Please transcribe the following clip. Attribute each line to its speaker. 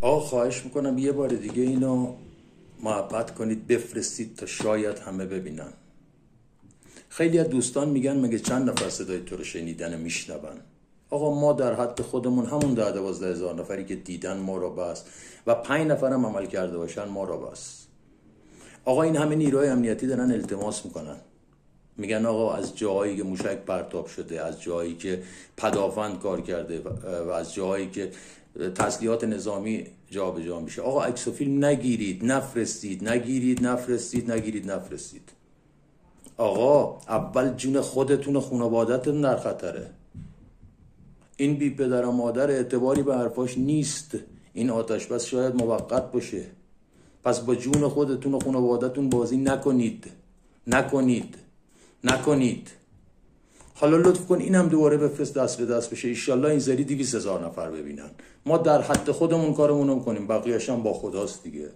Speaker 1: آقا خواهش میکنم یه بار دیگه اینو محبت کنید بفرستید تا شاید همه ببینن. خیلی از دوستان میگن مگه چند نفر صدای تو رو شنیدن میشنون؟ آقا ما در حد خودمون همون 10-12 هزار نفری که دیدن ما رو بس و 5 نفر هم عمل کرده باشن ما رو بس. آقا این همه نیروهای امنیتی دارن التماس میکنن، میگن آقا از جاهایی که موشک پرتاب شده، از جاهایی که پدافند کار کرده و از جاهایی که تسلیحات نظامی جابجا میشه، آقا عکس و فیلم نگیرید، نفرستید، نفرستید. آقا اول جون خودتون و خانواده‌تون در خطره. این بی پدر و مادر اعتباری به حرفاش نیست. این آتش بس شاید موقت باشه. پس با جون خودتون و خانواده‌تون بازی نکنید. حالا لطف کن اینم دوباره بفرست دست به دست بشه. ایشالله این سری 200,000 نفر ببینن. ما در حد خودمون کارمون رو کنیم، بقیه‌اش هم با خداست دیگه.